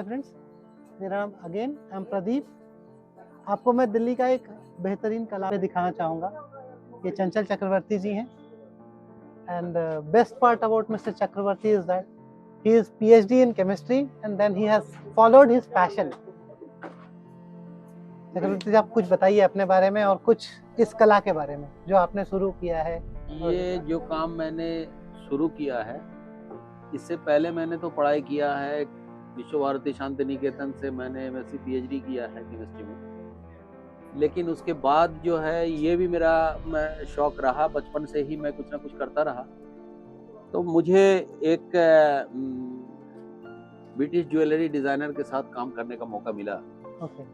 Hi friends, मेरा नाम I am Pradeep. आपको मैं दिल्ली का एक बेहतरीन कला दिखाना चाहूँगा। ये चंचल चक्रवर्ती जी हैं and best part about mister Chakraborty is that he is PhD in chemistry and then he has followed his passion. Chakraborty ji, आप कुछ बताइए अपने बारे में और कुछ इस कला के बारे में जो आपने शुरू किया है। ये जो काम मैंने शुरू किया है, इससे पहले मैंने तो पढ़ाई किया है विश्व भारती शांति निकेतन से। मैंने MSc PhD किया है केमिस्ट्री में। लेकिन उसके बाद जो है ये भी मेरा शौक रहा, बचपन से ही मैं कुछ ना कुछ करता रहा। तो मुझे एक ब्रिटिश ज्वेलरी डिजाइनर के साथ काम करने का मौका मिला।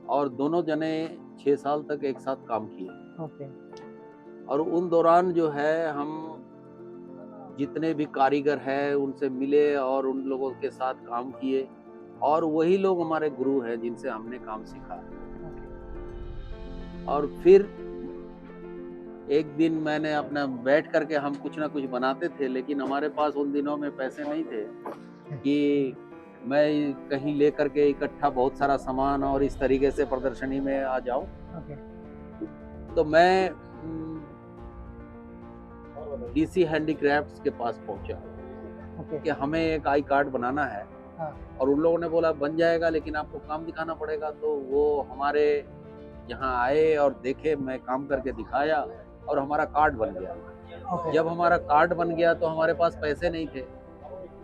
और दोनों जने 6 साल तक एक साथ काम किए। और उन दौरान जो है हम जितने भी कारीगर हैं उनसे मिले और उन लोगों के साथ काम किए, और वही लोग हमारे गुरु हैं जिनसे हमने काम सीखा। और फिर एक दिन मैंने अपना बैठ करके हम कुछ ना कुछ बनाते थे, लेकिन हमारे पास उन दिनों में पैसे नहीं थे कि मैं कहीं लेकर के इकट्ठा बहुत सारा सामान और इस तरीके से प्रदर्शनी में आ जाऊं। तो मैं DC हैंडीक्राफ्ट्स के पास पहुंचा कि हमें एक आई कार्ड बनाना है। और उन लोगों ने बोला बन जाएगा, लेकिन आपको काम दिखाना पड़ेगा। तो वो हमारे यहाँ आए और देखे, मैं काम करके दिखाया और हमारा कार्ड बन गया। जब हमारा कार्ड बन गया तो हमारे पास पैसे नहीं थे,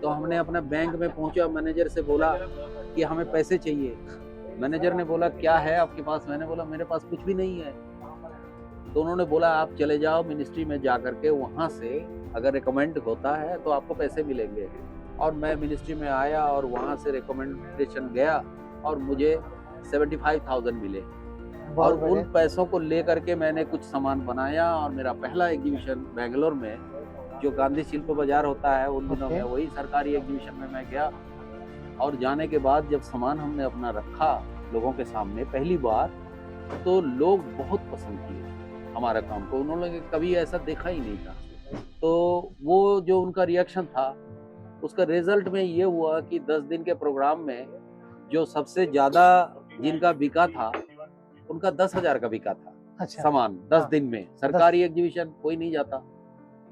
तो हमने अपना बैंक में पहुंचा, मैनेजर से बोला कि हमें पैसे चाहिए। मैनेजर ने बोला क्या है आपके पास? मैंने बोला मेरे पास कुछ भी नहीं है। तो उन्होंने बोला आप चले जाओ मिनिस्ट्री में जा करके, वहाँ से अगर रिकमेंड होता है तो आपको पैसे मिलेंगे। और मैं मिनिस्ट्री में आया और वहाँ से रिकमेंडेशन गया और मुझे 75,000 मिले। और उन पैसों को ले करके मैंने कुछ सामान बनाया, और मेरा पहला एग्जीबिशन बेंगलोर में जो गांधी शिल्प बाजार होता है उन दिनों में, वही सरकारी एग्जीबिशन में मैं गया। और जाने के बाद जब सामान हमने अपना रखा लोगों के सामने पहली बार, तो लोग बहुत पसंद किए हमारा काम को। उन्होंने कभी ऐसा देखा ही नहीं था। तो वो जो उनका रिएक्शन था, उसका रिजल्ट में ये हुआ कि 10 दिन के प्रोग्राम में जो सबसे ज्यादा जिनका बिका था उनका 10,000 का बिका था। सामान 10 दिन में। सरकारी एग्जीबिशन कोई नहीं जाता,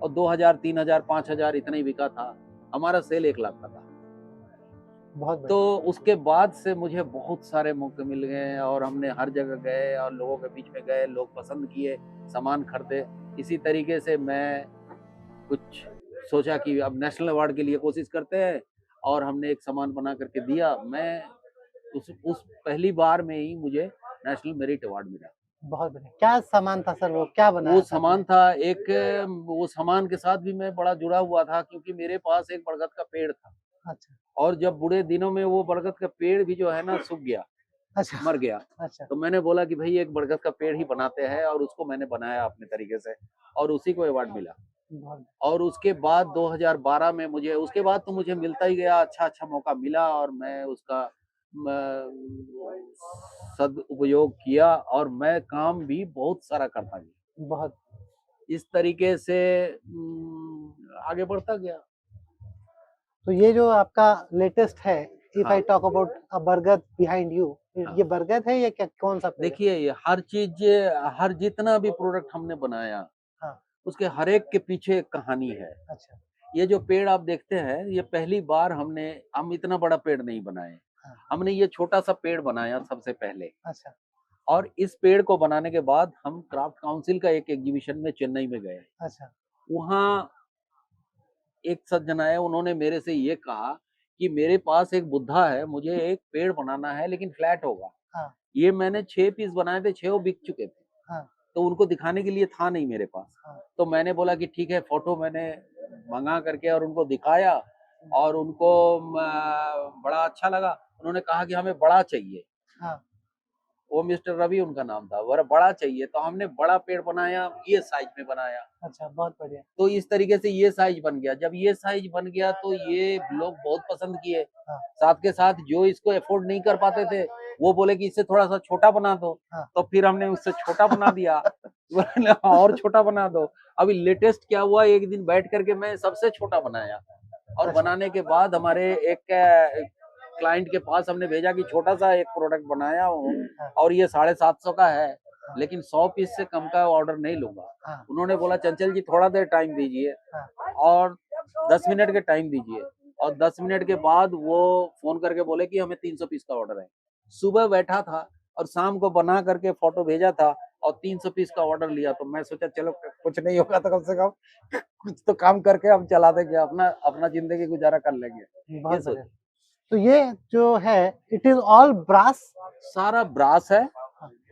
और 2,000, 3,000, 5,000 इतना ही बिका था। हमारा सेल 1 लाख का था। तो उसके बाद से मुझे बहुत सारे मौके मिल गए और हमने हर जगह गए और लोगों के बीच में गए, लोग पसंद किए, सामान खरीदे। इसी तरीके से मैं कुछ सोचा कि अब नेशनल अवार्ड के लिए कोशिश करते हैं, और हमने एक सामान बना करके दिया। मैं उस पहली बार में ही मुझे नेशनल मेरिट अवार्ड मिला। बहुत बढ़िया। क्या सामान था सर? वो क्या बनाया? वो सामान था एक, वो सामान के साथ भी मैं बड़ा जुड़ा हुआ था, क्योंकि मेरे पास एक बरगद का पेड़ था। अच्छा। और जब बुरे दिनों में वो बरगद का पेड़ भी जो है ना सूख गया। अच्छा। मर गया। अच्छा। तो मैंने बोला कि भाई एक बरगद का पेड़ ही बनाते हैं, और उसको मैंने बनाया अपने तरीके से, और उसी को अवार्ड मिला। और उसके बाद 2012 में मुझे, उसके बाद तो मुझे मिलता ही गया, अच्छा मौका मिला, और मैं उसका सदुपयोग किया, और मैं काम भी बहुत सारा करता गया। बहुत इस तरीके से आगे बढ़ता गया। तो ये जो आपका लेटेस्ट है, if I talk about a बरगद बिहाइंड यू, ये बरगद है या क्या, कौन सा? देखिए, ये हर चीज, हर जितना भी प्रोडक्ट हमने बनाया, उसके हर एक के पीछे एक कहानी है। अच्छा। ये जो पेड़ आप देखते हैं, ये पहली बार हम इतना बड़ा पेड़ नहीं बनाए। हमने ये छोटा सा पेड़ बनाया सबसे पहले। अच्छा। और इस पेड़ को बनाने के बाद हम क्राफ्ट काउंसिल का एक एग्जीबिशन में चेन्नई में गए। अच्छा। वहाँ एक सज्जन आए, उन्होंने मेरे से ये कहा कि मेरे पास एक बुद्धा है, मुझे एक पेड़ बनाना है लेकिन फ्लैट होगा। ये मैंने 6 पीस बनाए थे, 6 बिक चुके थे। तो उनको दिखाने के लिए था नहीं मेरे पास। तो मैंने बोला कि ठीक है, फोटो मैंने मंगा करके और उनको दिखाया, और उनको बड़ा अच्छा लगा। उन्होंने कहा कि हमें बड़ा चाहिए। वो मिस्टर रवि उनका नाम था, बड़ा चाहिए। तो हमने बड़ा पेड़ बनाया, ये साइज में बनाया। अच्छा, बहुत बढ़िया। तो इस तरीके से ये साइज बन गया। जब ये साइज बन गया तो ये लोग बहुत पसंद किए। साथ के साथ जो इसको अफोर्ड नहीं कर पाते थे, वो बोले कि इससे थोड़ा सा छोटा बना दो। तो फिर हमने उससे छोटा बना दिया। और छोटा बना दो। अभी लेटेस्ट क्या हुआ, एक दिन बैठ करके मैं सबसे छोटा बनाया, और बनाने के बाद हमारे एक क्लाइंट के पास हमने भेजा कि छोटा सा एक प्रोडक्ट बनाया हूँ हाँ। और ये 750 का है, लेकिन 100 पीस से कम का ऑर्डर नहीं लूंगा। हाँ। उन्होंने बोला चंचल जी थोड़ा देर टाइम दीजिए हाँ। और 10 मिनट के टाइम दीजिए, और 10 मिनट के बाद वो फोन करके बोले कि हमें 300 पीस का ऑर्डर है। सुबह बैठा था और शाम को बना करके फोटो भेजा था और 300 पीस का ऑर्डर लिया। तो मैं सोचा चलो कुछ नहीं होगा तो कम से कम कुछ तो काम करके हम चला देंगे, अपना अपना जिंदगी गुजारा कर लेंगे। ये बहुत सोच बढ़िया। तो ये जो है इट इज ऑल ब्रास, सारा ब्रास है,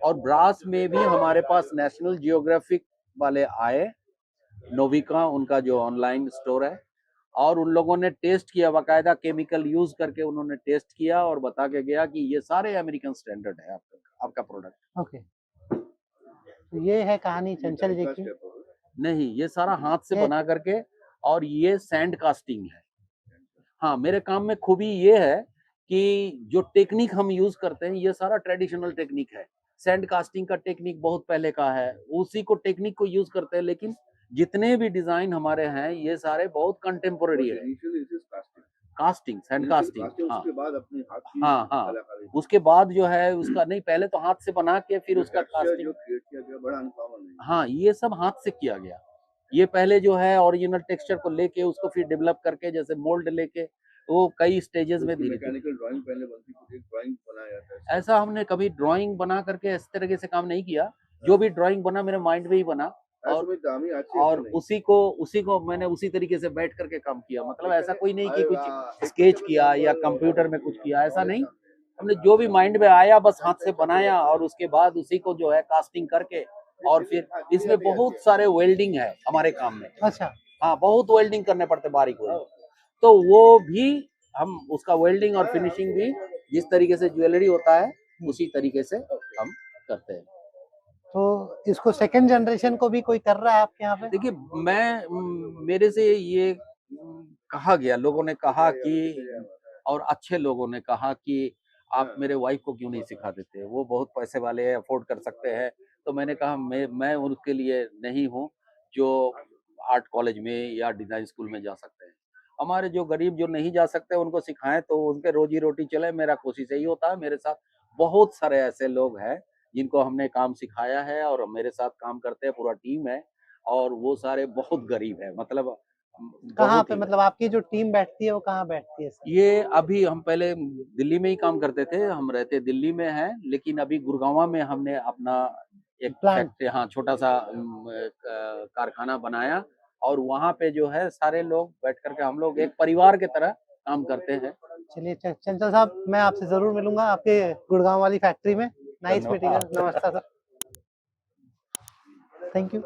और ब्रास में भी हमारे पास नेशनल जियोग्राफिक वाले आए, नोविका उनका जो ऑनलाइन स्टोर है, और उन लोगों ने टेस्ट किया, बाकायदा केमिकल यूज करके उन्होंने टेस्ट किया और बता के गया कि ये सारे अमेरिकन स्टैंडर्ड है आपका प्रोडक्ट। ओके। तो ये है कहानी चंचल जी की। नहीं, ये सारा हाथ से बना करके, और ये सैंड कास्टिंग है। हाँ, मेरे काम में खूबी ये है कि जो टेक्निक हम यूज करते हैं ये सारा ट्रेडिशनल टेक्निक है। सैंड कास्टिंग का टेक्निक बहुत पहले का है, उसी को टेक्निक को यूज करते हैं, लेकिन जितने भी डिजाइन हमारे हैं ये सारे बहुत कंटेम्पोररी है। Casting, sand casting. हाँ, उसके बाद अपने हाथ की हाँ, हाँ, कलाकारी। उसके बाद जो है उसका नहीं, पहले तो हाथ से बना के फिर उसका टेक्सचर कास्टिंग। जो क्रिएट किया गया बड़ा अनकॉमन है। हाँ, ये सब हाथ से किया गया। ये पहले जो है ओरिजिनल टेक्सचर को लेके उसको फिर डेवलप करके, जैसे मोल्ड लेके, वो कई स्टेजेस में धीरे धीरे। मैकेनिकल ड्राइंग पहले बनती थी, एक ड्राइंग बनाया जाता है। ऐसा हमने कभी ड्राइंग बना करके इस तरीके से काम नहीं किया। जो भी ड्राइंग बना मेरे माइंड में ही बना, और उसी को मैंने उसी तरीके से बैठ करके काम किया। मतलब ऐसा कोई नहीं कि कुछ स्केच किया या कंप्यूटर में कुछ किया, ऐसा नहीं। हमने जो भी माइंड में आया बस हाथ से बनाया, और उसके बाद उसी को जो है कास्टिंग करके, और फिर इसमें बहुत सारे वेल्डिंग है हमारे काम में। अच्छा। हाँ, बहुत वेल्डिंग करने पड़ते बारीक वेल्डिंग, तो वो भी हम उसका वेल्डिंग और फिनिशिंग भी जिस तरीके से ज्वेलरी होता है उसी तरीके से हम करते हैं। तो इसको सेकंड जनरेशन को भी कोई कर रहा है आपके यहाँ पे? देखिए, मेरे से ये कहा गया, लोगों ने कहा कि, और अच्छे लोगों ने कहा कि आप मेरे वाइफ को क्यों नहीं सिखा देते, वो बहुत पैसे वाले हैं, अफोर्ड कर सकते हैं। तो मैंने कहा मैं उनके लिए नहीं हूँ जो आर्ट कॉलेज में या डिजाइन स्कूल में जा सकते हैं। हमारे जो गरीब जो नहीं जा सकते उनको सिखाएं तो उनके रोजी रोटी चले। मेरा कोशिश यही होता है। मेरे साथ बहुत सारे ऐसे लोग हैं जिनको हमने काम सिखाया है और मेरे साथ काम करते हैं, पूरा टीम है, और वो सारे बहुत गरीब है। मतलब कहाँ पे, मतलब आपकी जो टीम बैठती है वो कहाँ बैठती है? ये अभी हम पहले दिल्ली में ही काम करते थे, हम रहते दिल्ली में हैं, लेकिन अभी गुड़गांव में हमने अपना एक फैक्ट्री, हाँ, छोटा सा कारखाना बनाया, और वहाँ पे जो है सारे लोग बैठ करके हम लोग एक परिवार की तरह काम करते हैं। चलिए चंचल साहब, मैं आपसे जरूर मिलूंगा आपके गुड़गांव वाली फैक्ट्री में। नाइस मीटिंग, नमस्ते सर, थैंक यू।